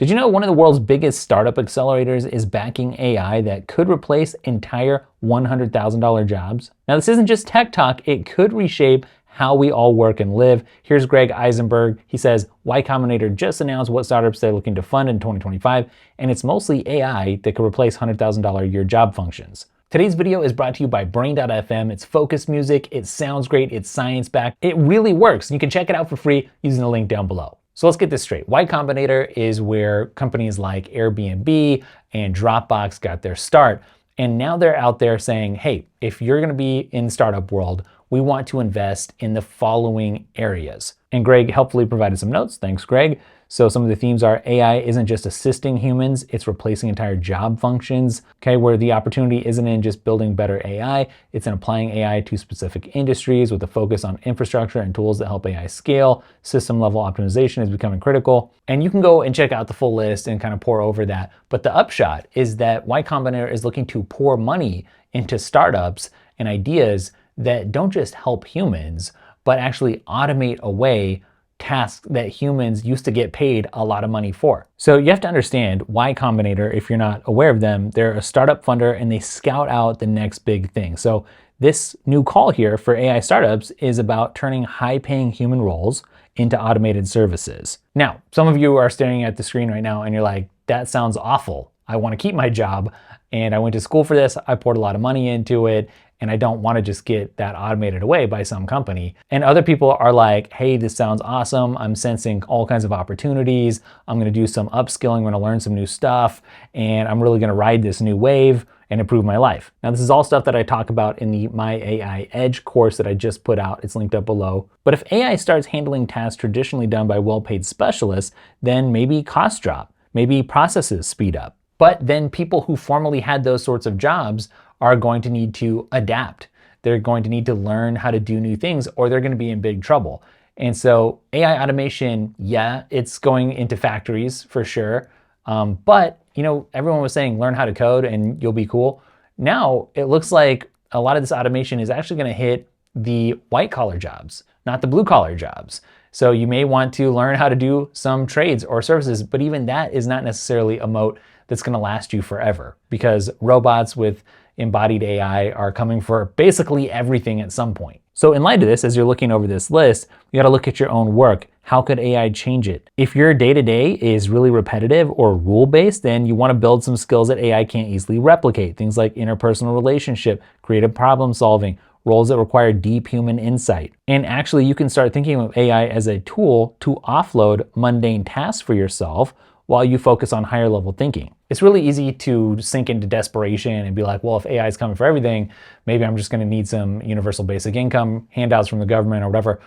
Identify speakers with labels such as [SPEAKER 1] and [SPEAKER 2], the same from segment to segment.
[SPEAKER 1] Did you know one of the world's biggest startup accelerators is backing AI that could replace entire $100,000 jobs? Now, this isn't just tech talk, it could reshape how we all work and live. Here's Greg Eisenberg. He says, Y Combinator just announced what startups they're looking to fund in 2025, and it's mostly AI that could replace $100,000 a year job functions. Today's video is brought to you by Brain.fm. It's focused music, it sounds great, it's science-backed, it really works. You can check it out for free using the link down below. So let's get this straight. Y Combinator is where companies like Airbnb and Dropbox got their start. And now they're out there saying, hey, if you're gonna be in startup world, we want to invest in the following areas. And Greg helpfully provided some notes. Thanks, Greg. So some of the themes are AI isn't just assisting humans, it's replacing entire job functions, okay, where the opportunity isn't in just building better AI, it's in applying AI to specific industries with a focus on infrastructure and tools that help AI scale. System level optimization is becoming critical. And you can go and check out the full list and kind of pour over that. But the upshot is that Y Combinator is looking to pour money into startups and ideas that don't just help humans, but actually automate away tasks that humans used to get paid a lot of money for. So you have to understand Y Combinator, if you're not aware of them, they're a startup funder and they scout out the next big thing. So this new call here for AI startups is about turning high-paying human roles into automated services. Now, some of you are staring at the screen right now and you're like, that sounds awful. I want to keep my job and I went to school for this, I poured a lot of money into it, and I don't want to just get that automated away by some company. And other people are like, hey, this sounds awesome. I'm sensing all kinds of opportunities. I'm gonna do some upskilling, I'm gonna learn some new stuff, and I'm really gonna ride this new wave and improve my life. Now, this is all stuff that I talk about in the My AI Edge course that I just put out. It's linked up below. But if AI starts handling tasks traditionally done by well-paid specialists, then maybe costs drop, maybe processes speed up. But then people who formerly had those sorts of jobs are going to need to adapt. They're going to need to learn how to do new things or they're going to be in big trouble. And so AI automation, yeah, it's going into factories for sure. But you know, everyone was saying learn how to code and you'll be cool. Now it looks like a lot of this automation is actually going to hit the white collar jobs, not the blue collar jobs. So you may want to learn how to do some trades or services, but even that is not necessarily a moat that's going to last you forever because robots with embodied AI are coming for basically everything at some point. So in light of this, as you're looking over this list, you got to look at your own work. How could AI change it? If your day-to-day is really repetitive or rule-based, then you want to build some skills that AI can't easily replicate. Things like interpersonal relationship, creative problem solving, roles that require deep human insight. And actually, you can start thinking of AI as a tool to offload mundane tasks for yourself while you focus on higher level thinking. It's really easy to sink into desperation and be like, well, if AI is coming for everything, maybe I'm just gonna need some universal basic income, handouts from the government or whatever.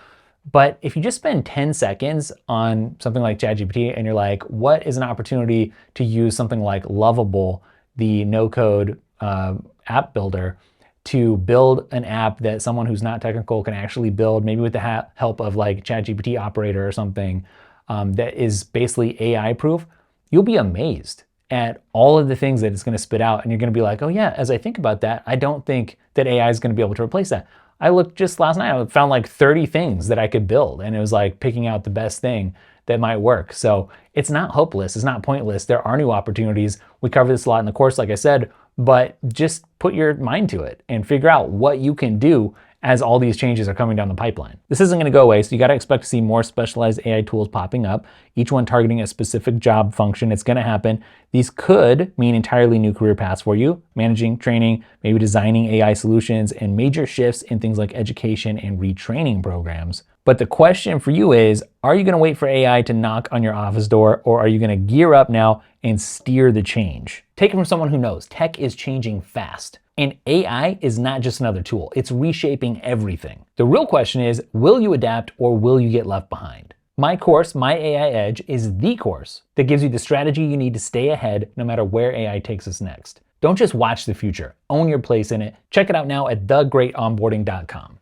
[SPEAKER 1] But if you just spend 10 seconds on something like ChatGPT and you're like, what is an opportunity to use something like Lovable, the no-code app builder, to build an app that someone who's not technical can actually build, maybe with the help of like ChatGPT operator or something, that is basically AI proof, you'll be amazed at all of the things that it's going to spit out. And you're going to be like, oh yeah, as I think about that, I don't think that AI is going to be able to replace that. I looked just last night, I found like 30 things that I could build. And it was like picking out the best thing that might work. So it's not hopeless, it's not pointless. There are new opportunities. We cover this a lot in the course, like I said, but just put your mind to it and figure out what you can do as all these changes are coming down the pipeline. This isn't gonna go away, so you gotta expect to see more specialized AI tools popping up, each one targeting a specific job function. It's gonna happen. These could mean entirely new career paths for you, managing, training, maybe designing AI solutions, and major shifts in things like education and retraining programs. But the question for you is, are you gonna wait for AI to knock on your office door, or are you gonna gear up now and steer the change? Take it from someone who knows, tech is changing fast. And AI is not just another tool, it's reshaping everything. The real question is, will you adapt or will you get left behind? My course, My AI Edge, is the course that gives you the strategy you need to stay ahead no matter where AI takes us next. Don't just watch the future, own your place in it. Check it out now at thegreatonboarding.com.